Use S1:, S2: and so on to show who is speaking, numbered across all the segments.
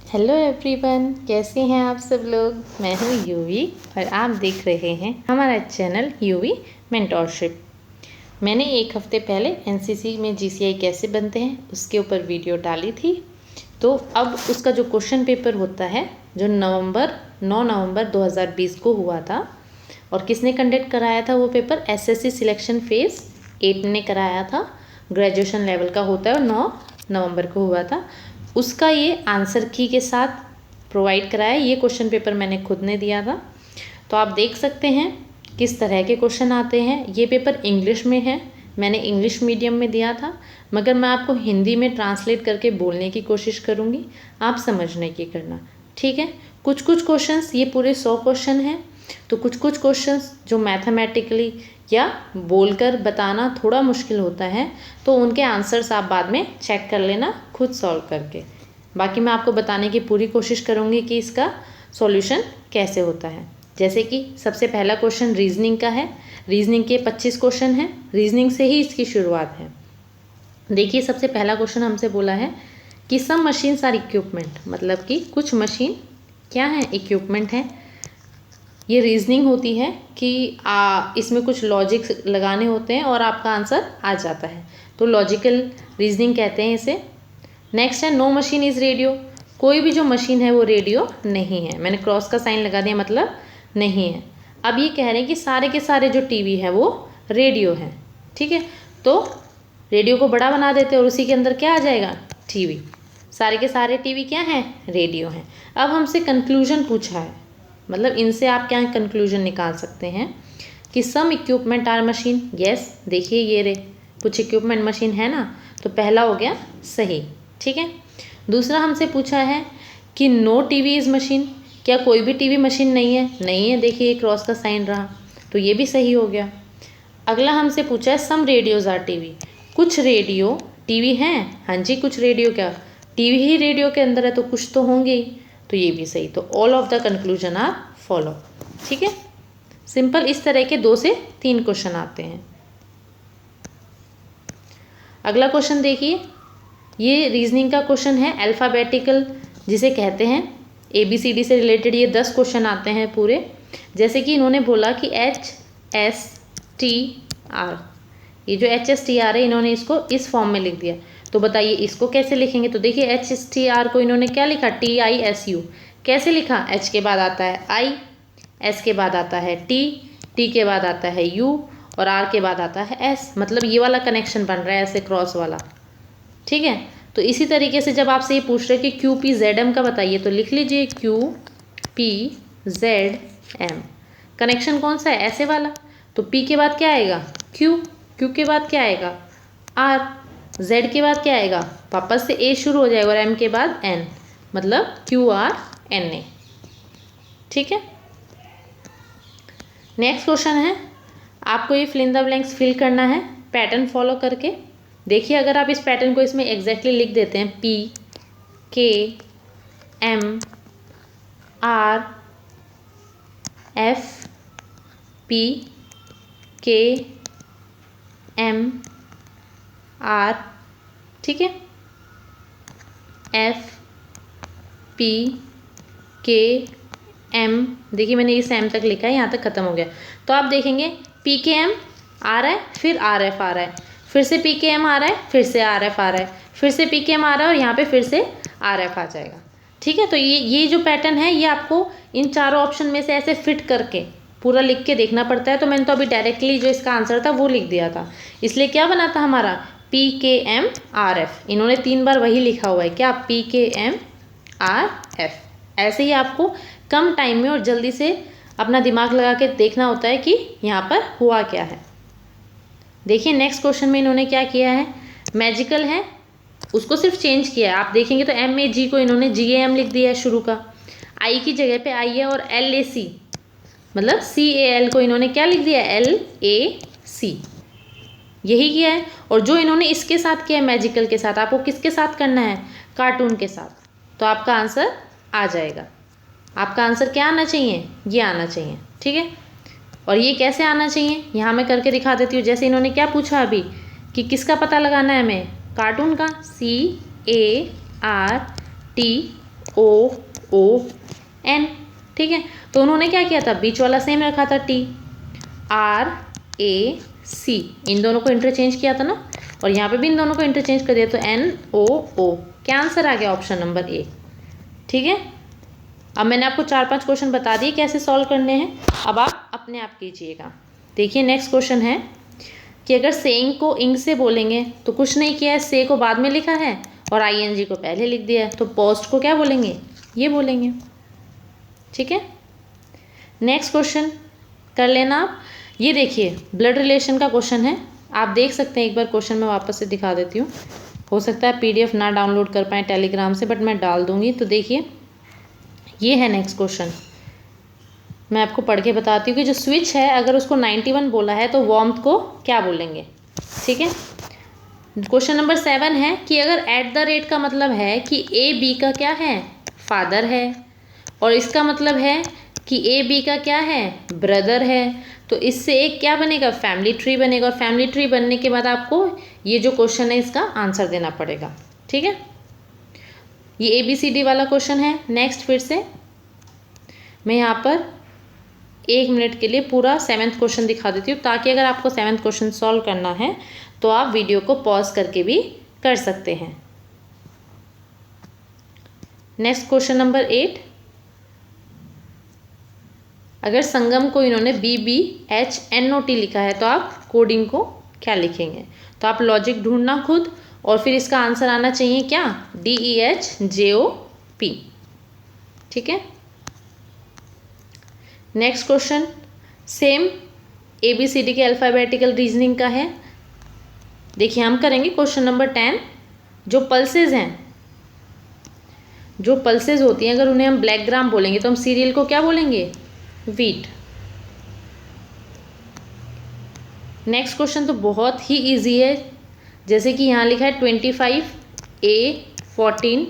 S1: Hello everyone, कैसे हैं आप सब लोग। मैं हूँ यूवी और आप देख रहे हैं हमारा चैनल यूवी मेंटोरशिप। मैंने एक हफ्ते पहले एनसीसी में जीसीआई कैसे बनते हैं उसके ऊपर वीडियो डाली थी। तो अब उसका जो क्वेश्चन पेपर होता है जो 9 नवंबर 2020 को हुआ था, और किसने कंडक्ट कराया था वो पेपर, एसएससी सिलेक्शन फेज़ 8 ने कराया था। ग्रेजुएशन लेवल का होता है और 9 नवंबर को हुआ था। उसका ये आंसर की के साथ प्रोवाइड कराया। ये क्वेश्चन पेपर मैंने खुद ने दिया था, तो आप देख सकते हैं किस तरह के क्वेश्चन आते हैं। ये पेपर इंग्लिश में है, मैंने इंग्लिश मीडियम में दिया था, मगर मैं आपको हिंदी में ट्रांसलेट करके बोलने की कोशिश करूँगी, आप समझने की करना, ठीक है। कुछ कुछ क्वेश्चंस, ये पूरे 100 क्वेश्चन हैं, तो कुछ कुछ क्वेश्चंस जो मैथमेटिकली या बोलकर बताना थोड़ा मुश्किल होता है, तो उनके आंसर्स आप बाद में चेक कर लेना खुद सॉल्व करके। बाकी मैं आपको बताने की पूरी कोशिश करूँगी कि इसका सॉल्यूशन कैसे होता है। जैसे कि सबसे पहला क्वेश्चन रीजनिंग का है। रीजनिंग के 25 क्वेश्चन हैं, रीजनिंग से ही इसकी शुरुआत है। देखिए, सबसे पहला क्वेश्चन हमसे बोला है कि सम मशीन्स आर इक्विपमेंट, मतलब कि कुछ मशीन क्या है, इक्विपमेंट है। ये रीजनिंग होती है कि इसमें कुछ लॉजिक लगाने होते हैं और आपका आंसर आ जाता है, तो लॉजिकल रीजनिंग कहते हैं इसे। नेक्स्ट है नो मशीन इज़ रेडियो, कोई भी जो मशीन है वो रेडियो नहीं है। मैंने क्रॉस का साइन लगा दिया, मतलब नहीं है। अब ये कह रहे हैं कि सारे के सारे जो टीवी है वो रेडियो हैं, ठीक है। तो रेडियो को बड़ा बना देते हैं और उसी के अंदर क्या आ जाएगा, टीवी। सारे के सारे टीवी क्या हैं, रेडियो हैं। अब हमसे कंक्लूजन पूछा है, मतलब इनसे आप क्या कंक्लूजन निकाल सकते हैं कि सम इक्विपमेंट आर मशीन। यस, देखिए ये रे, कुछ इक्विपमेंट मशीन है ना, तो पहला हो गया सही, ठीक है। दूसरा हमसे पूछा है कि नो टीवी इज़ मशीन, क्या कोई भी टीवी मशीन नहीं है। नहीं है, देखिए क्रॉस का साइन रहा, तो ये भी सही हो गया। अगला हमसे पूछा है सम रेडियोज आर टीवी, कुछ रेडियो टीवी हैं। हाँ जी, कुछ रेडियो, क्या टीवी ही रेडियो के अंदर है, तो कुछ तो होंगे ही, तो ये भी सही। तो all of the conclusion are follow, ठीक है। सिंपल इस तरह के 2 से 3 क्वेश्चन आते हैं। अगला क्वेश्चन देखिए, ये रीजनिंग का क्वेश्चन है, अल्फ़ाबेटिकल जिसे कहते हैं, ABCD से रिलेटेड ये 10 क्वेश्चन आते हैं पूरे। जैसे कि इन्होंने बोला कि HSTR, ये जो HSTR है इन्होंने इसको इस फॉर्म में लिख दिया, तो बताइए इसको कैसे लिखेंगे। तो देखिए HSTR को इन्होंने क्या लिखा, TISU। कैसे लिखा, H के बाद आता है I, S के बाद आता है T, T के बाद आता है U और R के बाद आता है S। मतलब ये वाला कनेक्शन बन रहा है ऐसे क्रॉस वाला, ठीक है। तो इसी तरीके से जब आपसे ये पूछ रहे कि QPZM का बताइए, तो लिख लीजिए QPZM। कनेक्शन कौन सा है, ऐसे वाला, तो P के बाद क्या आएगा, Q, Q के बाद क्या आएगा, R, Z के बाद क्या आएगा, वापस से A शुरू हो जाएगा और M के बाद N, मतलब QRNA, ठीक है। नेक्स्ट क्वेश्चन है, आपको ये fill in the blanks fill करना है पैटर्न फॉलो करके। देखिए, अगर आप इस पैटर्न को इसमें एग्जैक्टली लिख देते हैं, PKMRFPKMR, ठीक है, FPKM। देखिए मैंने इस M तक लिखा है, यहाँ तक खत्म हो गया। तो आप देखेंगे PKM आ रहा है, फिर RF आ रहा है, फिर से PKM आ रहा है, फिर से RF आ रहा है, फिर से PKM आ रहा है और यहाँ पे फिर से RF आ जाएगा, ठीक है। तो ये जो पैटर्न है ये आपको इन चारों ऑप्शन में से ऐसे फिट करके पूरा लिख के देखना पड़ता है। तो मैंने तो अभी डायरेक्टली जो इसका आंसर था वो लिख दिया था, इसलिए क्या बना था हमारा, PKMRF। इन्होंने 3 बार वही लिखा हुआ है, क्या, PKMRF। ऐसे ही आपको कम टाइम में और जल्दी से अपना दिमाग लगा के देखना होता है कि यहाँ पर हुआ क्या है। देखिए नेक्स्ट क्वेश्चन में इन्होंने क्या किया है, मैजिकल है, उसको सिर्फ चेंज किया है। आप देखेंगे तो MAG को इन्होंने GAM लिख दिया है शुरू का, I की जगह पे I है, और LAC मतलब CAL को इन्होंने क्या लिख दिया है, LAC, यही किया है। और जो इन्होंने इसके साथ किया है मैजिकल के साथ, आपको किसके साथ करना है, कार्टून के साथ, तो आपका आंसर आ जाएगा। आपका आंसर क्या आना चाहिए, ये आना चाहिए, ठीक है। और ये कैसे आना चाहिए, यहाँ मैं करके दिखा देती हूँ। जैसे इन्होंने क्या पूछा अभी कि किसका पता लगाना है हमें, कार्टून का, CARTOON, ओ ओ एन, ठीक है। तो उन्होंने क्या किया था, बीच वाला सेम रखा था टी, आर ए सी, इन दोनों को इंटरचेंज किया था ना, और यहाँ पे भी इन दोनों को इंटरचेंज कर दिया, तो एन ओ ओ, क्या आंसर आ गया, ऑप्शन नंबर ए, ठीक है। अब मैंने आपको 4-5 क्वेश्चन बता दिए कैसे सॉल्व करने हैं, अब आप अपने आप कीजिएगा। देखिए नेक्स्ट क्वेश्चन है कि अगर सेइंग को इंग से बोलेंगे तो कुछ नहीं किया है, से को बाद में लिखा है और आईएनजी को पहले लिख दिया है, तो पोस्ट को क्या बोलेंगे, ये बोलेंगे, ठीक है। नेक्स्ट क्वेश्चन कर लेना आप। ये देखिए ब्लड रिलेशन का क्वेश्चन है, आप देख सकते हैं, एक बार क्वेश्चन मैं वापस से दिखा देती हूँ, हो सकता है पीडीएफ ना डाउनलोड कर पाएँ टेलीग्राम से, बट मैं डाल दूँगी। तो देखिए ये है नेक्स्ट क्वेश्चन, मैं आपको पढ़ के बताती हूँ कि जो स्विच है अगर उसको 91 बोला है तो वार्मथ को क्या बोलेंगे, ठीक है। क्वेश्चन नंबर 7 है कि अगर एट द रेट का मतलब है कि ए बी का क्या है, फादर है, और इसका मतलब है कि ए बी का क्या है, ब्रदर है, तो इससे एक क्या बनेगा, फैमिली ट्री बनेगा, और फैमिली ट्री बनने के बाद आपको ये जो क्वेश्चन है इसका आंसर देना पड़ेगा, ठीक है। ये ABCD वाला क्वेश्चन है। नेक्स्ट फिर से मैं यहाँ पर 1 मिनट के लिए पूरा 7th क्वेश्चन दिखा देती हूँ, ताकि अगर आपको 7th क्वेश्चन सॉल्व करना है तो आप वीडियो को पॉज करके भी कर सकते हैं। नेक्स्ट क्वेश्चन नंबर 8, अगर संगम को इन्होंने BBHNOT लिखा है तो आप कोडिंग को क्या लिखेंगे, तो आप लॉजिक ढूंढना खुद, और फिर इसका आंसर आना चाहिए क्या, DEHJOP, ठीक है। नेक्स्ट क्वेश्चन सेम ABCD के अल्फ़ाबेटिकल रीजनिंग का है। देखिए हम करेंगे क्वेश्चन नंबर 10, जो पल्सेस हैं, जो पल्सेस होती हैं, अगर उन्हें हम ब्लैक ग्राम बोलेंगे तो हम सीरियल को क्या बोलेंगे, वीट। नेक्स्ट क्वेश्चन तो बहुत ही इजी है, जैसे कि यहाँ लिखा है 25A14,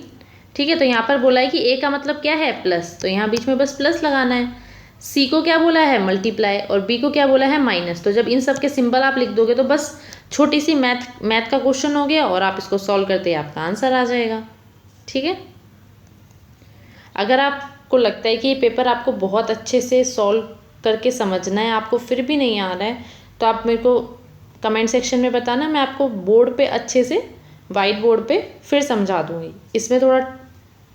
S1: ठीक है। तो यहाँ पर बोला है कि ए का मतलब क्या है, प्लस, तो यहाँ बीच में बस प्लस लगाना है। सी को क्या बोला है, मल्टीप्लाई, और बी को क्या बोला है, माइनस। तो जब इन सब के सिंबल आप लिख दोगे तो बस छोटी सी मैथ का क्वेश्चन हो गया, और आप इसको सॉल्व करते ही आपका आंसर आ जाएगा, ठीक है। अगर आपको लगता है कि ये पेपर आपको बहुत अच्छे से सॉल्व करके समझना है, आपको फिर भी नहीं आ रहा है, तो आप मेरे को कमेंट सेक्शन में बताना, मैं आपको बोर्ड पे अच्छे से वाइट बोर्ड पे फिर समझा दूँगी। इसमें थोड़ा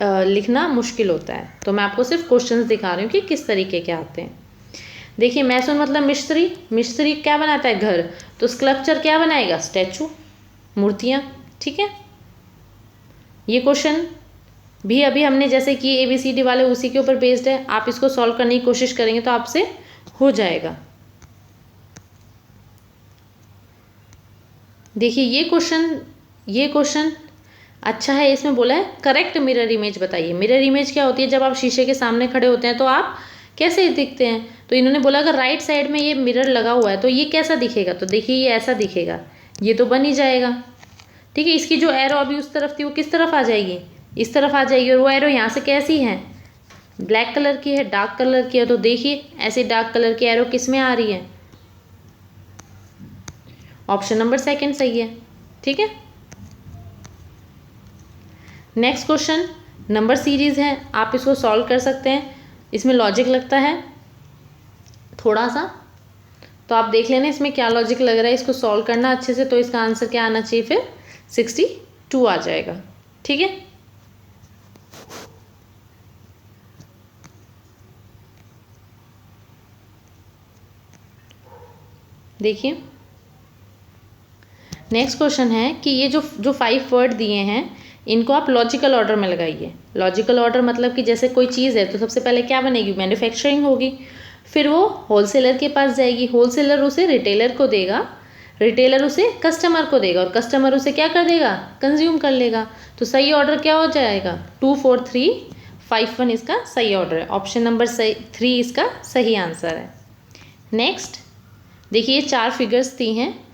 S1: लिखना मुश्किल होता है, तो मैं आपको सिर्फ क्वेश्चंस दिखा रही हूँ कि किस तरीके के आते हैं। देखिए मैसन मतलब मिस्त्री, मिस्त्री क्या बनाता है, घर, तो स्कल्पचर क्या बनाएगा, स्टैचू, मूर्तियाँ, ठीक है। ये क्वेश्चन भी अभी हमने जैसे कि ABCD वाले उसी के ऊपर बेस्ड है, आप इसको सॉल्व करने की कोशिश करेंगे तो आपसे हो जाएगा। देखिए ये क्वेश्चन अच्छा है, इसमें बोला है करेक्ट मिरर इमेज बताइए। मिरर इमेज क्या होती है, जब आप शीशे के सामने खड़े होते हैं तो आप कैसे दिखते हैं, तो इन्होंने बोला अगर राइट साइड में ये मिरर लगा हुआ है तो ये कैसा दिखेगा, तो देखिए ये ऐसा दिखेगा, ये तो बन ही जाएगा, ठीक है। इसकी जो एरो अभी उस तरफ थी वो किस तरफ आ जाएगी, इस तरफ आ जाएगी, और वो एरो यहाँ से कैसी है, ब्लैक कलर की है, डार्क कलर की है, तो देखिए ऐसे डार्क कलर की एरो किस में आ रही है, ऑप्शन नंबर 2 सही है, ठीक है। नेक्स्ट क्वेश्चन नंबर सीरीज़ है, आप इसको सॉल्व कर सकते हैं, इसमें लॉजिक लगता है थोड़ा सा, तो आप देख लेना इसमें क्या लॉजिक लग रहा है, इसको सॉल्व करना अच्छे से, तो इसका आंसर क्या आना चाहिए, फिर 62 आ जाएगा, ठीक है। देखिए नेक्स्ट क्वेश्चन है कि ये जो 5 वर्ड दिए हैं इनको आप लॉजिकल ऑर्डर में लगाइए। लॉजिकल ऑर्डर मतलब कि जैसे कोई चीज़ है तो सबसे पहले क्या बनेगी, मैन्युफैक्चरिंग होगी, फिर वो होलसेलर के पास जाएगी, होलसेलर उसे रिटेलर को देगा, रिटेलर उसे कस्टमर को देगा, और कस्टमर उसे क्या कर देगा, कंज्यूम कर लेगा। तो सही ऑर्डर क्या हो जाएगा, 2 4 3 5 1 इसका सही ऑर्डर है, ऑप्शन नंबर 3 इसका सही आंसर है। नेक्स्ट देखिए 4 फिगर्स दी हैं,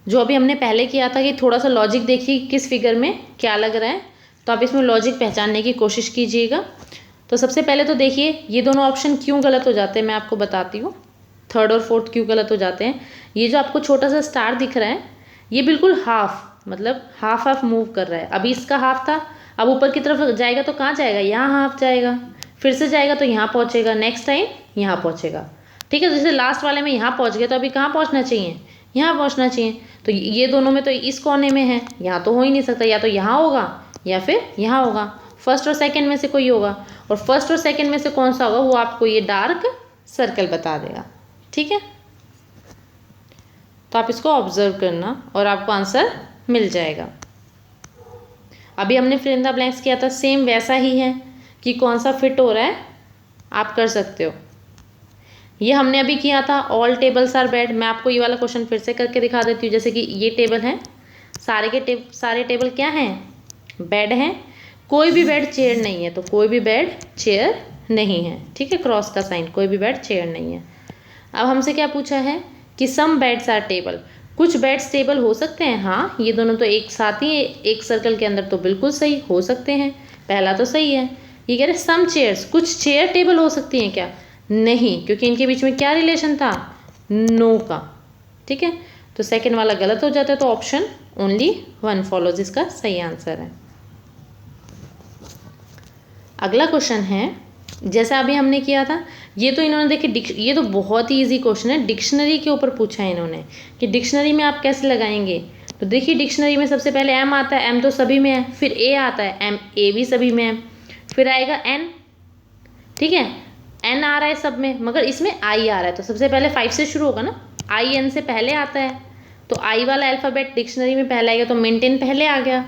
S1: जो अभी हमने पहले किया था कि थोड़ा सा लॉजिक देखिए किस फिगर में क्या लग रहा है, तो आप इसमें लॉजिक पहचानने की कोशिश कीजिएगा। तो सबसे पहले तो देखिए ये दोनों ऑप्शन क्यों गलत हो जाते हैं, मैं आपको बताती हूँ, 3rd और 4th क्यों गलत हो जाते हैं। ये जो आपको छोटा सा स्टार दिख रहा है ये बिल्कुल हाफ, मतलब हाफ मूव कर रहा है, अभी इसका हाफ था, अब ऊपर की तरफ जाएगा तो कहाँ जाएगा, यहाँ जाएगा, फिर से जाएगा तो यहाँ पहुँचेगा, नेक्स्ट टाइम यहाँ पहुँचेगा। ठीक है, तो जैसे लास्ट वाले में यहाँ पहुँच गया तो अभी कहाँ पहुँचना चाहिए, यहाँ पहुँचना चाहिए। तो ये दोनों में तो इस कोने में है, यहाँ तो हो ही नहीं सकता, या तो यहाँ होगा या फिर यहाँ होगा, फर्स्ट और सेकंड में से कोई होगा। और फर्स्ट और सेकंड में से कौन सा होगा वो आपको ये डार्क सर्कल बता देगा। ठीक है, तो आप इसको ऑब्जर्व करना और आपको आंसर मिल जाएगा। अभी हमने फिल इन द ब्लैंक्स किया था, सेम वैसा ही है कि कौन सा फिट हो रहा है आप कर सकते हो। ये हमने अभी किया था ऑल टेबल्स आर बेड। मैं आपको ये वाला क्वेश्चन फिर से करके दिखा देती हूँ। जैसे कि ये टेबल है, सारे टेबल क्या हैं, बेड हैं। कोई भी बेड चेयर नहीं है, तो कोई भी बेड चेयर नहीं है। ठीक है, क्रॉस का साइन, कोई भी बेड चेयर नहीं है। अब हमसे क्या पूछा है कि सम बेड्स आर टेबल, कुछ बेड्स टेबल हो सकते हैं। हाँ, ये दोनों तो एक साथ ही एक सर्कल के अंदर तो बिल्कुल सही हो सकते हैं, पहला तो सही है। ये कह रहे सम चेयर्स, कुछ चेयर टेबल हो सकती हैं क्या, नहीं, क्योंकि इनके बीच में क्या रिलेशन था, नो का। ठीक है, तो सेकंड वाला गलत हो जाता है, तो ऑप्शन ओनली 1 फॉलोज इसका सही आंसर है। अगला क्वेश्चन है, जैसा अभी हमने किया था, ये तो इन्होंने देखिए ये तो बहुत ही इजी क्वेश्चन है, डिक्शनरी के ऊपर पूछा है इन्होंने कि डिक्शनरी में आप कैसे लगाएंगे। तो देखिए डिक्शनरी में सबसे पहले एम आता है, एम तो सभी में है, फिर ए आता है, एम ए भी सभी में है, फिर आएगा एन। ठीक है, एन आ रहा है सब में, मगर इसमें आई आ रहा है, तो सबसे पहले 5 से शुरू होगा ना, आई एन से पहले आता है, तो आई वाला अल्फ़ाबेट डिक्शनरी में पहले आएगा, तो मेंटेन पहले आ गया।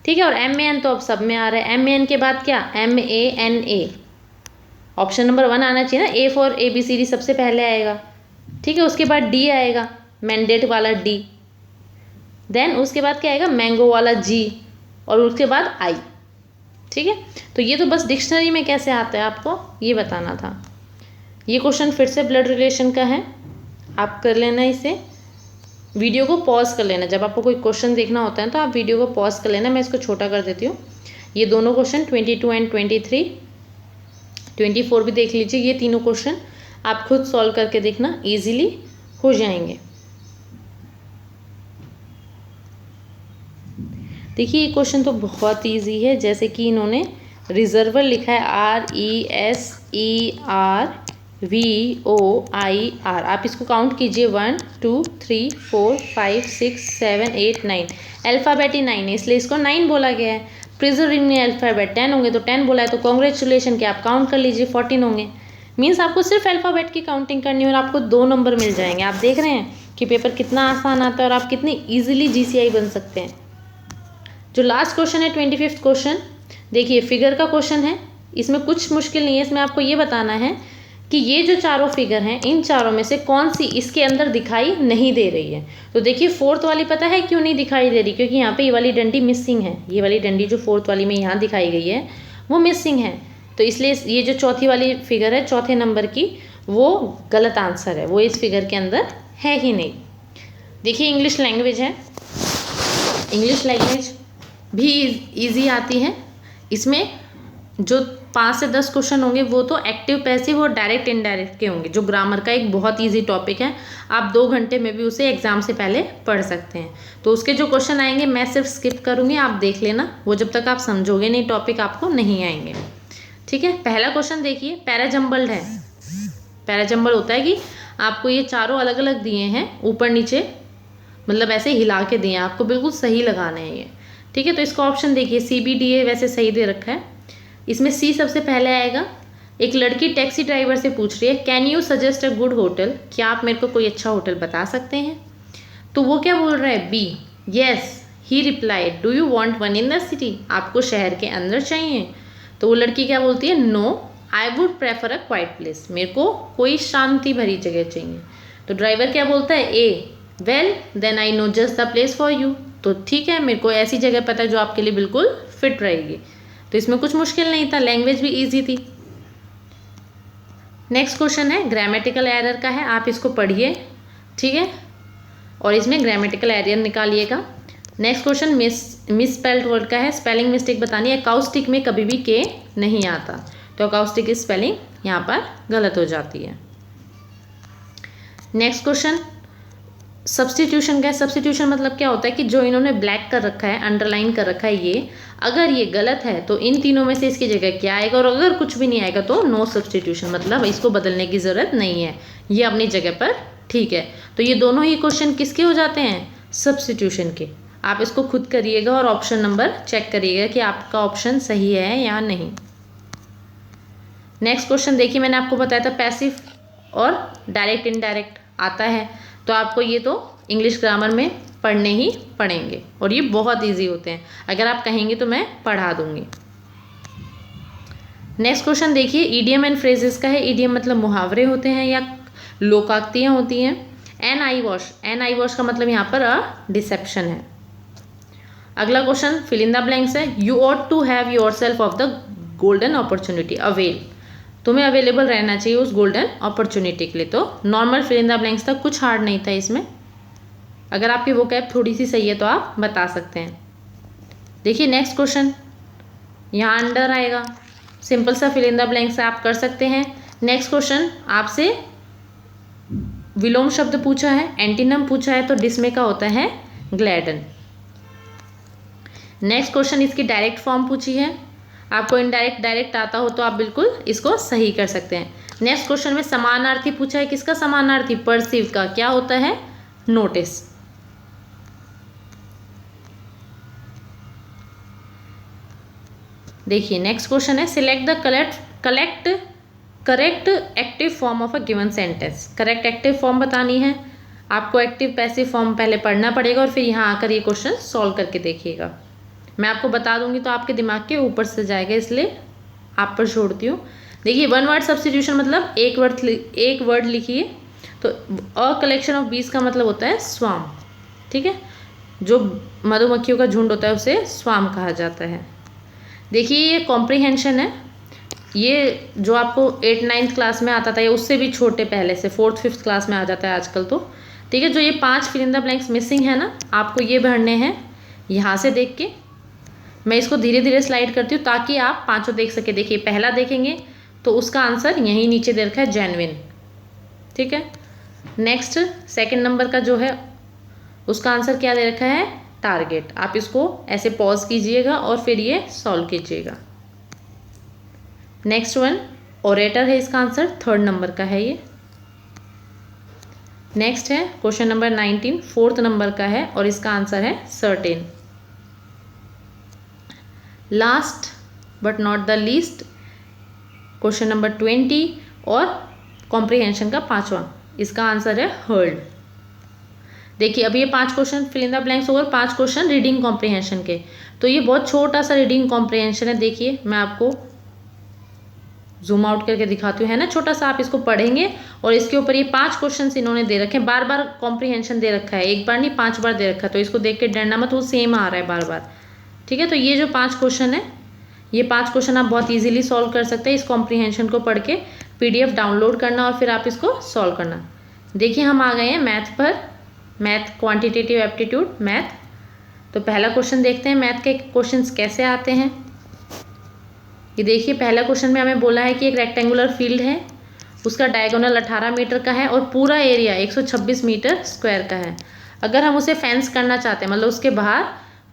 S1: ठीक है, और एम ए एन तो अब सब में आ रहा है, एम ए एन के बाद क्या, M A N A, option number 1 आना चाहिए ना, A for A B C D सबसे पहले आएगा। ठीक है, उसके बाद डी आएगा, मैंडेट वाला डी, देन उसके बाद क्या आएगा, मैंगो वाला जी, और उसके बाद आई। ठीक है, तो ये तो बस डिक्शनरी में कैसे आता है आपको ये बताना था। ये क्वेश्चन फिर से ब्लड रिलेशन का है, आप कर लेना इसे, वीडियो को पॉज कर लेना। जब आपको कोई क्वेश्चन देखना होता है तो आप वीडियो को पॉज कर लेना। मैं इसको छोटा कर देती हूँ। ये दोनों क्वेश्चन 22 एंड 23, 24 भी देख लीजिए। ये तीनों क्वेश्चन आप खुद सॉल्व करके देखना, इजीली हो जाएंगे। देखिए ये क्वेश्चन तो बहुत ईजी है, जैसे कि इन्होंने रिजर्वर लिखा है RESERVOIR। आप इसको काउंट कीजिए 1 2 3 4 5 6 7 8 9, अल्फ़ाबेट ही 9 है इसलिए इसको 9 बोला गया है। प्रिजर्विंग में अल्फ़ाबेट 10 होंगे तो 10 बोला है, तो कॉन्ग्रेचुलेशन के आप काउंट कर लीजिए 14 होंगे। मीन्स आपको सिर्फ अल्फ़ाबेट की काउंटिंग करनी है और आपको 2 नंबर मिल जाएंगे। आप देख रहे हैं कि पेपर कितना आसान आता है और आप कितनी ईजिली GCI बन सकते हैं। जो लास्ट क्वेश्चन है 25th क्वेश्चन, देखिए फिगर का क्वेश्चन है, इसमें कुछ मुश्किल नहीं है। इसमें आपको ये बताना है कि ये जो चारों फिगर हैं इन चारों में से कौन सी इसके अंदर दिखाई नहीं दे रही है। तो देखिए 4th वाली पता है क्यों नहीं दिखाई दे रही, क्योंकि यहाँ पे ये वाली डंडी मिसिंग है। ये वाली डंडी जो 4th वाली में यहाँ दिखाई गई है वो मिसिंग है, तो इसलिए ये जो चौथी वाली फिगर है चौथे नंबर की, वो गलत आंसर है, वो इस फिगर के अंदर है ही नहीं। देखिए इंग्लिश लैंग्वेज है, इंग्लिश लैंग्वेज भी ईजी आती है। इसमें जो 5 से 10 क्वेश्चन होंगे वो तो एक्टिव पैसिव और डायरेक्ट इनडायरेक्ट के होंगे। जो ग्रामर का एक बहुत इजी टॉपिक है, आप 2 घंटे में भी उसे एग्जाम से पहले पढ़ सकते हैं। तो उसके जो क्वेश्चन आएंगे मैं सिर्फ स्किप करूँगी, आप देख लेना, वो जब तक आप समझोगे नहीं टॉपिक आपको नहीं आएंगे। ठीक है, पहला क्वेश्चन देखिए, पैराजम्बल्ड है। पैराजम्बल होता है कि आपको ये चारों अलग अलग दिए हैं, ऊपर नीचे मतलब ऐसे हिला के दिए हैं, आपको बिल्कुल सही लगाने हैं ये। ठीक है, तो इसका ऑप्शन देखिए CBDA वैसे सही दे रखा है। इसमें C सबसे पहले आएगा। एक लड़की टैक्सी ड्राइवर से पूछ रही है can you suggest a good hotel, क्या आप मेरे को कोई अच्छा होटल बता सकते हैं। तो वो क्या बोल रहा है, B, yes he replied do you want one in the city, आपको शहर के अंदर चाहिए। तो वो लड़की क्या बोलती है, no I would prefer a quiet place, मेरे को कोई शांति भरी जगह चाहिए। तो ड्राइवर क्या बोलता है, A, well then I know just the place for you, तो ठीक है मेरे को ऐसी जगह पता है जो आपके लिए बिल्कुल फिट रहेगी। तो इसमें कुछ मुश्किल नहीं था, लैंग्वेज भी इजी थी। नेक्स्ट क्वेश्चन है ग्रामेटिकल एरर का है, आप इसको पढ़िए। ठीक है, और इसमें ग्रामेटिकल एरर निकालिएगा। नेक्स्ट क्वेश्चन मिसस्पेल्ड वर्ड का है, स्पेलिंग मिस्टेक बतानी है। अकाउस्टिक में कभी भी के नहीं आता, तो अकाउस्टिक की स्पेलिंग यहाँ पर गलत हो जाती है। नेक्स्ट क्वेश्चन सब्स्टिट्यूशन का है। सब्स्टिट्यूशन मतलब क्या होता है कि जो इन्होंने ब्लैक कर रखा है, अंडरलाइन कर रखा है, ये अगर ये गलत है तो इन तीनों में से इसकी जगह क्या आएगा, और अगर कुछ भी नहीं आएगा तो नो सब्स्टिट्यूशन, मतलब इसको बदलने की ज़रूरत नहीं है, ये अपनी जगह पर ठीक है। तो ये दोनों ही क्वेश्चन किसके हो जाते हैं, सब्स्टिट्यूशन के। आप इसको खुद करिएगा और ऑप्शन नंबर चेक करिएगा कि आपका ऑप्शन सही है या नहीं। नेक्स्ट क्वेश्चन देखिए, मैंने आपको बताया था पैसिव और डायरेक्ट इनडायरेक्ट आता है, तो आपको ये तो इंग्लिश ग्रामर में पढ़ने ही पड़ेंगे और ये बहुत इजी होते हैं। अगर आप कहेंगे तो मैं पढ़ा दूंगी। नेक्स्ट क्वेश्चन देखिए, ईडियम एंड फ्रेजेस का है। ईडियम मतलब मुहावरे होते हैं या लोकाक्तियाँ होती हैं। एन आई वॉश का मतलब यहाँ पर अ डिसेप्शन है। अगला question fill in the blanks है। You ought to have yourself of the golden opportunity avail, तुम्हें अवेलेबल रहना चाहिए उस गोल्डन अपॉर्चुनिटी के लिए। तो normal fill in the blanks था, कुछ हार्ड नहीं था इसमें। अगर आपकी वोकैब थोड़ी सी सही है तो आप बता सकते हैं। देखिए नेक्स्ट क्वेश्चन, यहाँ अंडर आएगा, सिंपल सा फिल इन द ब्लैंक्स आप कर सकते हैं। नेक्स्ट क्वेश्चन आपसे विलोम शब्द पूछा है, एंटीनम पूछा है, तो डिस्मे का होता है ग्लैडन। नेक्स्ट क्वेश्चन इसकी डायरेक्ट फॉर्म पूछी है, आपको इनडायरेक्ट डायरेक्ट आता हो तो आप बिल्कुल इसको सही कर सकते हैं। नेक्स्ट क्वेश्चन में समानार्थी पूछा है, किसका समानार्थी, परसीव का, क्या होता है, नोटिस। देखिए नेक्स्ट क्वेश्चन है select the correct active form of a given sentence. Correct active form बतानी है आपको, एक्टिव पैसिव फॉर्म पहले पढ़ना पड़ेगा और फिर यहाँ आकर ये क्वेश्चन सॉल्व करके देखिएगा। मैं आपको बता दूंगी तो आपके दिमाग के ऊपर से जाएगा, इसलिए आप पर छोड़ती हूँ। देखिए वन वर्ड सब्स्टिट्यूशन मतलब एक वर्ड लिखिए, तो अ कलेक्शन ऑफ बीज का मतलब होता है स्वाम, ठीक है। जो मधुमक्खियों का झुंड होता है उसे स्वाम कहा जाता है। देखिए ये कॉम्प्रीहेंशन है, ये जो आपको 8-9 क्लास में आता था या उससे भी छोटे पहले से 4th-5th क्लास में आ जाता है आजकल तो, ठीक है। जो ये 5 fill in the blanks missing है ना, आपको ये भरने हैं यहाँ से देख के। मैं इसको धीरे धीरे स्लाइड करती हूँ ताकि आप पांचों देख सके। देखिए पहला देखेंगे तो उसका आंसर यहीं नीचे दे रखा है जेन्युइन, ठीक है। नेक्स्ट सेकंड नंबर का जो है उसका आंसर क्या दे रखा है, टारगेट। आप इसको ऐसे पॉज कीजिएगा और फिर ये सॉल्व कीजिएगा। नेक्स्ट वन ओरेटर है, इसका आंसर 3rd नंबर का है ये। नेक्स्ट है क्वेश्चन नंबर 19 4th नंबर का है और इसका आंसर है certain. Last but not the least question number 20 और कॉम्प्रिहेंशन का 5वां, इसका आंसर है हर्ड। देखिए अब ये 5 question fill in the blanks और 5 क्वेश्चन रीडिंग कॉम्प्रिहेंशन के, तो ये बहुत छोटा सा रीडिंग कॉम्प्रिहेंशन है। देखिए मैं आपको जूम आउट करके दिखाती हूँ, है ना छोटा सा। आप इसको पढ़ेंगे और इसके ऊपर ये 5 क्वेश्चन इन्होंने दे रखे हैं, बार बार कॉम्प्रिहेंशन दे रखा है, एक बार नहीं 5 बार दे रखा है, तो इसको देख के डरना मत, वो सेम आ रहा है बार बार, ठीक है। तो ये जो 5 क्वेश्चन है, ये 5 क्वेश्चन आप बहुत इजीली सॉल्व कर सकते हैं। इस कॉम्प्रिहेंशन को पढ़ के PDF डाउनलोड करना और फिर आप इसको सॉल्व करना। देखिए हम आ गए हैं मैथ पर, मैथ क्वांटिटेटिव एप्टीट्यूड मैथ। तो पहला क्वेश्चन देखते हैं मैथ के क्वेश्चंस कैसे आते हैं। ये देखिए पहला क्वेश्चन में हमें बोला है कि एक रेक्टेंगुलर फील्ड है, उसका डायगोनल 18 मीटर का है और पूरा एरिया 126 मीटर स्क्वायर का है। अगर हम उसे फेंस करना चाहते हैं, मतलब उसके बाहर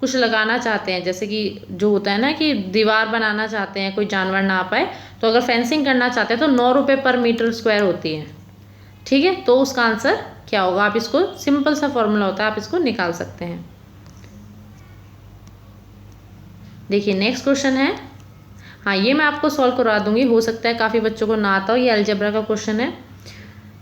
S1: कुछ लगाना चाहते हैं, जैसे कि जो होता है ना कि दीवार बनाना चाहते हैं, कोई जानवर ना आ पाए, तो अगर फेंसिंग करना चाहते हैं तो 9 रुपये पर मीटर स्क्वायर होती है, ठीक है। तो उसका आंसर क्या होगा, आप इसको सिंपल सा फॉर्मूला होता है, आप इसको निकाल सकते हैं। देखिए नेक्स्ट क्वेश्चन है, हाँ ये मैं आपको सॉल्व करवा दूंगी, हो सकता है काफ़ी बच्चों को ना आता हो। ये अलजेब्रा का क्वेश्चन है।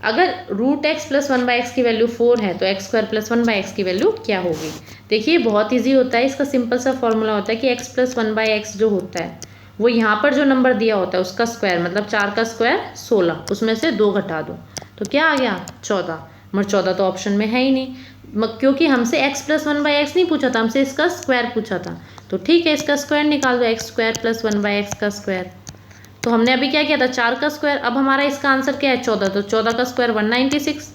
S1: अगर √x + 1/x की वैल्यू 4 है तो x² + 1/x की वैल्यू क्या होगी। देखिए बहुत इजी होता है, इसका सिंपल सा फॉर्मूला होता है कि x + 1/x जो होता है वो यहाँ पर जो नंबर दिया होता है उसका स्क्वायर, मतलब 4 का स्क्वायर 16, उसमें से 2 घटा दो तो क्या आ गया 14। मगर 14 तो ऑप्शन में है ही नहीं, क्योंकि हमसे x + 1/x नहीं पूछा था, हमसे इसका स्क्वायर पूछा था। तो ठीक है इसका स्क्वायर निकाल दो, x² + 1/x का स्क्वायर। तो हमने अभी क्या किया था 4 का स्क्वायर, अब हमारा इसका आंसर क्या है 14, तो 14 का स्क्वायर 196,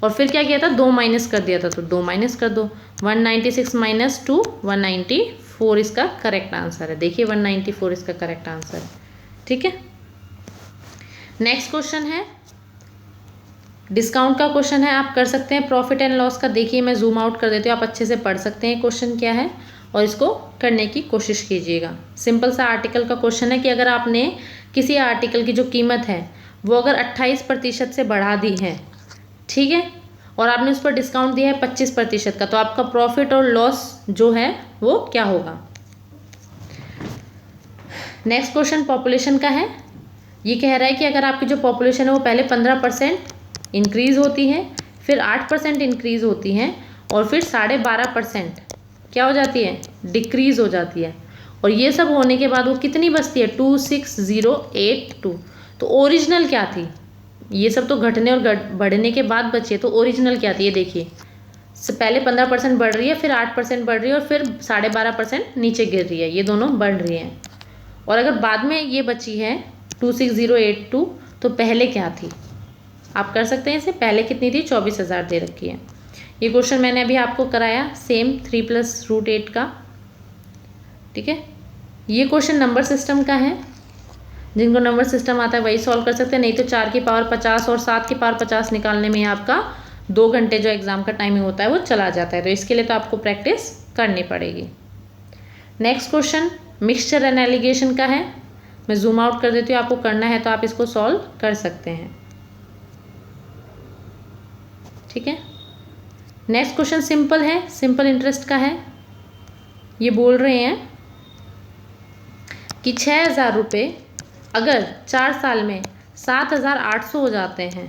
S1: और फिर क्या किया था 2 माइनस कर दिया था, तो 2 माइनस कर दो, 196 - 2 194 इसका करेक्ट आंसर है। देखिए 194 इसका करेक्ट आंसर है, ठीक है। नेक्स्ट क्वेश्चन है डिस्काउंट का क्वेश्चन है, आप कर सकते हैं। प्रॉफिट एंड लॉस का देखिए, मैं जूम आउट कर देती हूँ, आप अच्छे से पढ़ सकते हैं क्वेश्चन क्या है और इसको करने की कोशिश कीजिएगा। सिंपल सा आर्टिकल का क्वेश्चन है कि अगर आपने किसी आर्टिकल की जो कीमत है वो अगर 28% से बढ़ा दी है, ठीक है, और आपने उस पर डिस्काउंट दिया है 25% का, तो आपका प्रॉफिट और लॉस जो है वो क्या होगा। नेक्स्ट क्वेश्चन पॉपुलेशन का है। ये कह रहा है कि अगर आपकी जो पॉपुलेशन है वो पहले 15% इंक्रीज़ होती है, फिर 8% इंक्रीज़ होती है और फिर 12.5% क्या हो जाती है, डिक्रीज़ हो जाती है, और ये सब होने के बाद वो कितनी बचती है, 26082। तो ओरिजिनल क्या थी, ये सब तो घटने और बढ़ने के बाद बची है, तो ओरिजिनल क्या थी, ये देखिए, पहले 15% बढ़ रही है, फिर 8% बढ़ रही है और फिर 12.5% नीचे गिर रही है, ये दोनों बढ़ रही हैं। और अगर बाद में ये बची है 26082, तो पहले क्या थी, आप कर सकते हैं इसे, पहले कितनी थी, 24,000 दे रखी है। ये क्वेश्चन मैंने अभी आपको कराया सेम 3 + √8 का, ठीक है। ये क्वेश्चन नंबर सिस्टम का है, जिनको नंबर सिस्टम आता है वही सॉल्व कर सकते हैं, नहीं तो 4 की पावर 50 और 7 की पावर 50 निकालने में आपका 2 घंटे जो एग्ज़ाम का टाइमिंग होता है वो चला जाता है, तो इसके लिए तो आपको प्रैक्टिस करनी पड़ेगी। Next question mixture and allegation का है, मैं जूम आउट कर देती हूँ, आपको करना है तो आप इसको सॉल्व कर सकते हैं, ठीक है। नेक्स्ट क्वेश्चन सिंपल है, सिंपल इंटरेस्ट का है। ये बोल रहे हैं कि 6,000 रुपये अगर 4 साल में 7,800 हो जाते हैं,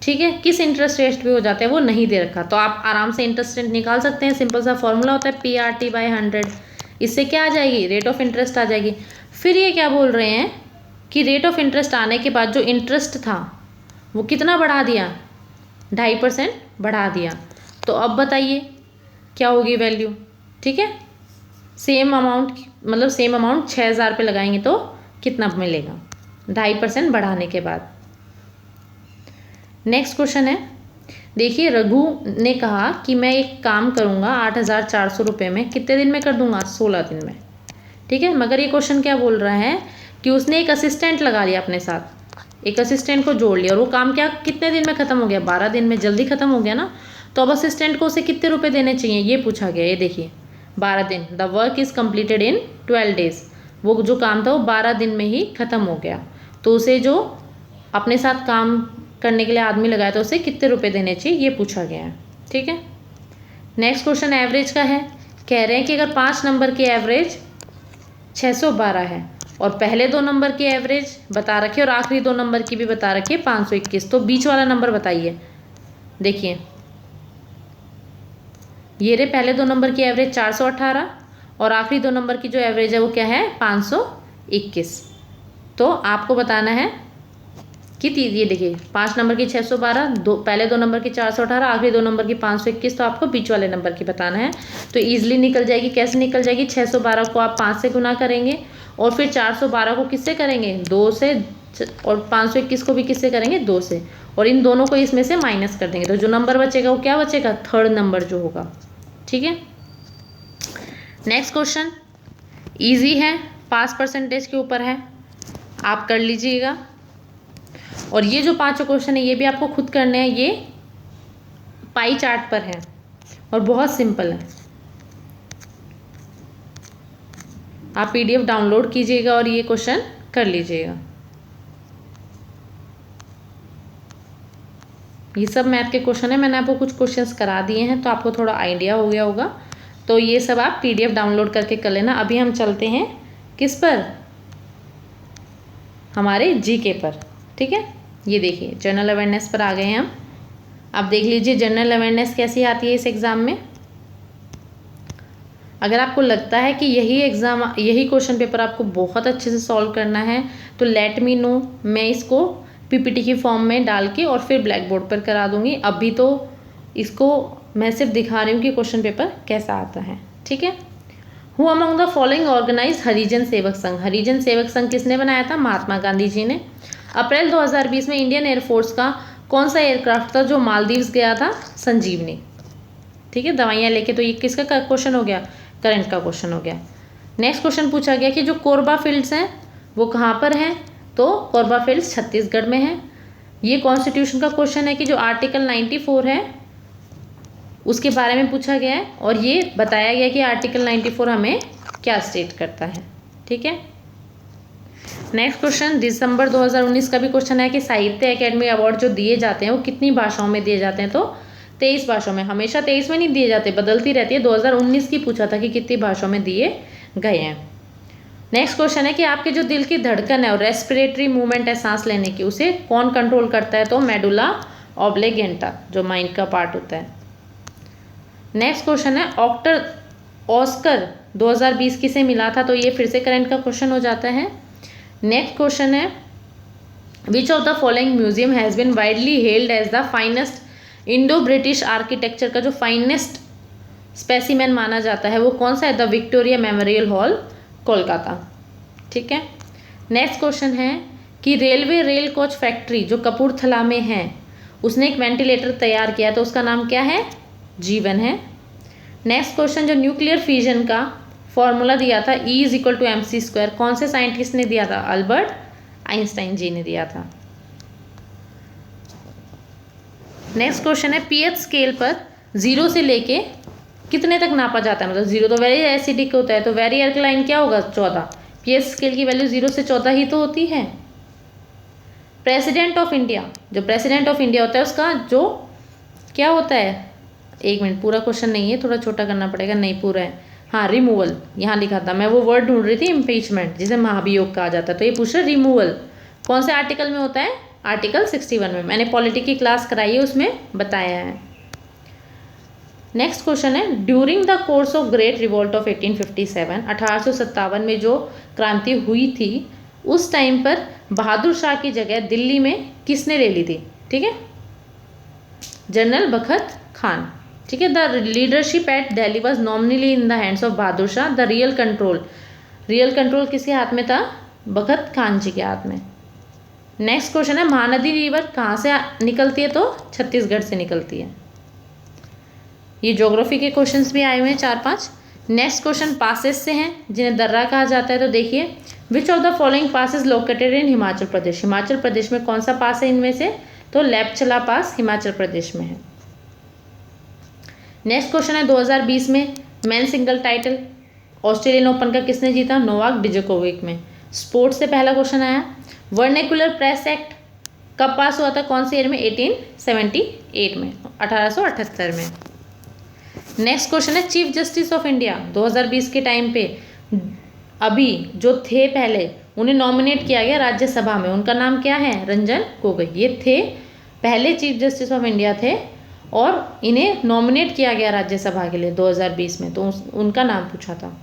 S1: ठीक है, किस इंटरेस्ट रेट पे हो जाते हैं वो नहीं दे रखा, तो आप आराम से इंटरेस्ट रेट निकाल सकते हैं। सिंपल सा फॉर्मूला होता है PRT/100, इससे क्या आ जाएगी, रेट ऑफ इंटरेस्ट आ जाएगी। फिर ये क्या बोल रहे हैं कि रेट ऑफ इंटरेस्ट आने के बाद जो इंटरेस्ट था वो कितना बढ़ा दिया, 2.5% बढ़ा दिया, तो अब बताइए क्या होगी वैल्यू, ठीक है। सेम अमाउंट, मतलब सेम अमाउंट 6,000 पे लगाएंगे तो कितना मिलेगा, 2.5% बढ़ाने के बाद। नेक्स्ट क्वेश्चन है, देखिए रघु ने कहा कि मैं एक काम करूँगा 8,400 रुपये में, कितने दिन में कर दूंगा, 16 दिन में, ठीक है। मगर ये क्वेश्चन क्या बोल रहा है कि उसने एक असिस्टेंट लगा लिया अपने साथ, एक असिस्टेंट को जोड़ लिया और वो काम क्या कितने दिन में ख़त्म हो गया, 12 दिन में, जल्दी ख़त्म हो गया ना। तो अब असिस्टेंट को उसे कितने रुपए देने चाहिए ये पूछा गया, ये देखिए 12 दिन, the work is completed in 12 days, वो जो काम था वो 12 दिन में ही ख़त्म हो गया, तो उसे जो अपने साथ काम करने के लिए आदमी लगाया था उसे कितने रुपए देने चाहिए ये पूछा गया है, ठीक है। नेक्स्ट क्वेश्चन एवरेज का है, कह रहे हैं कि अगर 5 नंबर की एवरेज 612 है और पहले 2 नंबर की एवरेज बता रखी है और आखिरी 2 नंबर की भी बता रखी है 521, तो बीच वाला नंबर बताइए। देखिए ये रे पहले 2 नंबर की एवरेज 418 और आखिरी 2 नंबर की जो एवरेज है वो क्या है, 521। तो आपको बताना है कि ये देखिए 5 नंबर की 612, पहले 2 नंबर की 418, आखिरी 2 नंबर की 521, तो आपको बीच वाले नंबर की बताना है। तो ईजिली निकल जाएगी, कैसे निकल जाएगी, 612 को आप 5 से गुना करेंगे और फिर 412 को किससे करेंगे, 2 से, और 521 को भी किससे करेंगे, 2 से, और इन दोनों को इसमें से माइनस कर देंगे, तो जो नंबर बचेगा वो क्या बचेगा, 3rd नंबर जो होगा, ठीक है। नेक्स्ट क्वेश्चन इजी है, पास परसेंटेज के ऊपर है, आप कर लीजिएगा। और ये जो 5 क्वेश्चन है ये भी आपको खुद करने हैं, ये पाई चार्ट पर है और बहुत सिंपल है। आप PDF डाउनलोड कीजिएगा और ये क्वेश्चन कर लीजिएगा। ये सब मैथ के क्वेश्चन है, मैंने आपको कुछ क्वेश्चंस करा दिए हैं तो आपको थोड़ा आइडिया हो गया होगा, तो ये सब आप PDF डाउनलोड करके कर लेना। अभी हम चलते हैं किस पर, हमारे GK पर, ठीक है। ये देखिए जनरल अवेयरनेस पर आ गए हैं हम। अब देख लीजिए जनरल अवेयरनेस कैसी आती है इस एग्ज़ाम में। अगर आपको लगता है कि यही क्वेश्चन पेपर आपको बहुत अच्छे से सॉल्व करना है तो लेट मी नो, मैं इसको PPT की फॉर्म में डाल के और फिर ब्लैक बोर्ड पर करा दूंगी। अभी तो इसको मैं सिर्फ दिखा रही हूँ कि क्वेश्चन पेपर कैसा आता है, ठीक है। Who among the following organise Harijan Sevak Sangh, हरिजन सेवक संघ किसने बनाया था, महात्मा गांधी जी ने। अप्रैल 2020 में इंडियन एयरफोर्स का कौन सा एयरक्राफ्ट था जो मालदीव्स गया था, संजीवनी, ठीक है। दवाइयाँ लेके, तो ये किसका क्वेश्चन हो गया, करंट का क्वेश्चन हो गया। नेक्स्ट क्वेश्चन पूछा गया कि जो कोरबा फील्ड्स हैं वो कहाँ पर हैं, तो कोरबा फील्ड्स छत्तीसगढ़ में है। ये कॉन्स्टिट्यूशन का क्वेश्चन है कि जो आर्टिकल 94 है उसके बारे में पूछा गया है और ये बताया गया कि आर्टिकल 94 हमें क्या स्टेट करता है। ठीक है, नेक्स्ट क्वेश्चन दिसंबर 2019 का भी क्वेश्चन है कि साहित्य अकेडमी अवार्ड जो दिए जाते हैं वो कितनी भाषाओं में दिए जाते हैं, तो 23 भाषाओं में। हमेशा 23 में नहीं दिए जाते, बदलती रहती है। 2019 की पूछा था कि कितनी भाषाओं में दिए गए हैं। नेक्स्ट क्वेश्चन है कि आपके जो दिल की धड़कन है और रेस्पिरेटरी मूवमेंट है सांस लेने की, उसे कौन कंट्रोल करता है, तो मेडुला ऑब्लिगेंटा जो माइंड का पार्ट होता है। नेक्स्ट क्वेश्चन है ऑस्कर 2020 किसे मिला था, तो ये फिर से करंट का क्वेश्चन हो जाता है। नेक्स्ट क्वेश्चन है which of the following museum has been widely held as the finest Indo British architecture का जो फाइनेस्ट स्पेसिमेन माना जाता है वो कौन सा है, the Victoria memorial hall Kolkata. ठीक है, नेक्स्ट क्वेश्चन है कि रेलवे रेल कोच फैक्ट्री जो कपूरथला में है उसने एक वेंटिलेटर तैयार किया तो उसका नाम क्या है, जीवन है। नेक्स्ट क्वेश्चन जो न्यूक्लियर फ्यूजन का फॉर्मूला दिया था E=mc², कौन से साइंटिस्ट ने दिया था, अल्बर्ट आइंस्टाइन जी ने दिया था। नेक्स्ट क्वेश्चन है पीएच स्केल पर 0 से लेके कितने तक नापा जाता है, मतलब 0 तो वेरी एसिडिक होता है, तो वेरी अल्कलाइन क्या होगा, 14। पीएच स्केल की वैल्यू 0 से 14 ही तो होती है। प्रेसिडेंट ऑफ इंडिया, जो प्रेसिडेंट ऑफ इंडिया होता है उसका जो क्या होता है, एक मिनट, पूरा क्वेश्चन नहीं है, थोड़ा छोटा करना पड़ेगा, नहीं पूरा है। हाँ, रिमूवल यहाँ लिखा था, मैं वो वर्ड ढूंढ रही थी, इम्पीचमेंट जिसे महाभियोग कहा जाता है, तो ये पूछ रहे रिमूवल कौन से आर्टिकल में होता है, आर्टिकल 61 में। मैंने पॉलिटी की क्लास कराई है, उसमें बताया है। नेक्स्ट क्वेश्चन है during the course of great revolt of 1857, 1857 में जो क्रांति हुई थी उस टाइम पर बहादुर शाह की जगह दिल्ली में किसने ले ली थी, ठीक है, जनरल बखत खान। ठीक है, the leadership at Delhi was nominally in the hands of Bahadur Shah, the real control किसके हाथ में था, बखत खान जी के हाथ में। नेक्स्ट क्वेश्चन है महानदी रिवर कहाँ से निकलती है, तो छत्तीसगढ़ से निकलती है। ये ज्योग्राफी के क्वेश्चंस भी आए हुए हैं 4-5। नेक्स्ट क्वेश्चन पासेस से हैं जिन्हें दर्रा कहा जाता है, तो देखिए which of the following pass is located in Himachal Pradesh, Himachal Pradesh में कौन सा पास है इनमें से, तो लेपचला पास हिमाचल प्रदेश में है। नेक्स्ट क्वेश्चन है 2020 में men single title Australian open का किसने जीता, नोवाक डिजोकोविक में। स्पोर्ट्स से पहला क्वेश्चन आया वर्नेकुलर प्रेस एक्ट कब पास हुआ था, कौन से ईयर में, 1878 में, 1878 में। नेक्स्ट क्वेश्चन है चीफ जस्टिस ऑफ इंडिया 2020 के टाइम पे अभी जो थे पहले उन्हें नॉमिनेट किया गया राज्यसभा में, उनका नाम क्या है, रंजन गोगोई। ये थे पहले चीफ जस्टिस ऑफ इंडिया थे और इन्हें नॉमिनेट किया गया राज्यसभा के लिए 2020 में, तो उनका नाम पूछा था।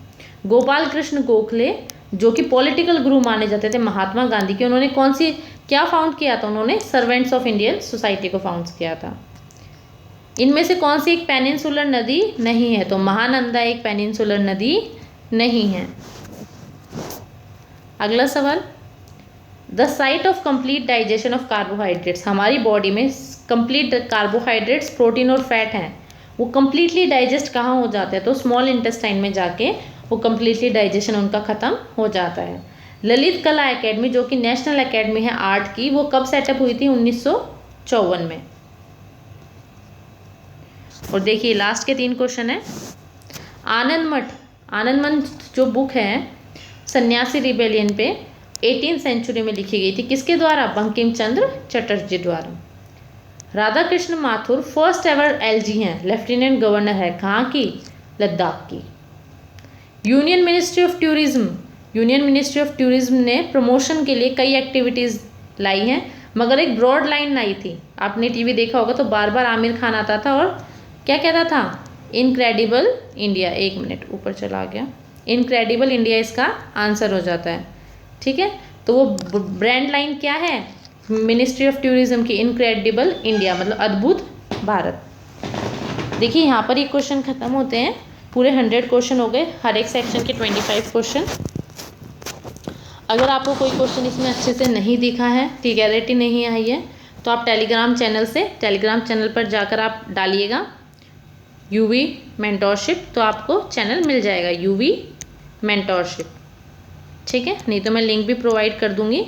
S1: गोपाल कृष्ण गोखले जो कि पॉलिटिकल गुरु माने जाते थे महात्मा गांधी के, उन्होंने क्या फाउंड किया था, उन्होंने सर्वेंट्स ऑफ इंडियन सोसाइटी को फाउंड किया था। इनमें से कौन सी एक पेनिनसुलर नदी नहीं है, तो महानंदा एक पेनिनसुलर नदी नहीं है। अगला सवाल the site of complete digestion of carbohydrates, हमारी बॉडी में कंप्लीट कार्बोहाइड्रेट्स प्रोटीन और फैट हैं, वो कंप्लीटली डाइजेस्ट कहाँ हो जाते हैं, तो स्मॉल इंटेस्टाइन में जाके वो कंप्लीटली डाइजेशन उनका ख़त्म हो जाता है। ललित कला एकेडमी जो कि नेशनल एकेडमी है आर्ट की, वो कब सेटअप हुई थी, 1954 में। और देखिए लास्ट के 3 क्वेश्चन है आनंद मठ जो बुक है सन्यासी रिबेलियन पे 18th सेंचुरी में लिखी गई थी, किसके द्वारा, बंकिम चंद्र चटर्जी द्वारा। Radha Krishna Mathur first ever LG हैं, लेफ्टिनेंट गवर्नर है, कहाँ की, लद्दाख की। यूनियन मिनिस्ट्री ऑफ टूरिज्म ने प्रमोशन के लिए कई एक्टिविटीज़ लाई हैं, मगर एक ब्रॉड लाइन लाई थी, आपने टीवी देखा होगा तो बार बार आमिर खान आता था और क्या कहता था, इनक्रेडिबल इंडिया। 1 मिनट ऊपर चला गया, इनक्रेडिबल इंडिया इसका आंसर हो जाता है। ठीक है, तो वो ब्रांड लाइन क्या है मिनिस्ट्री ऑफ टूरिज्म की, इनक्रेडिबल इंडिया मतलब अद्भुत भारत। देखिए यहाँ पर ये क्वेश्चन खत्म होते हैं, पूरे 100 क्वेश्चन हो गए, हर एक सेक्शन के 25 क्वेश्चन। अगर आपको कोई क्वेश्चन इसमें अच्छे से नहीं दिखा है, क्लियरिटी नहीं आई है, तो आप टेलीग्राम चैनल पर जाकर आप डालिएगा यूवी मेंटोरशिप, तो आपको चैनल मिल जाएगा यूवी मेंटोरशिप। ठीक है, नहीं तो मैं लिंक भी प्रोवाइड कर दूंगी।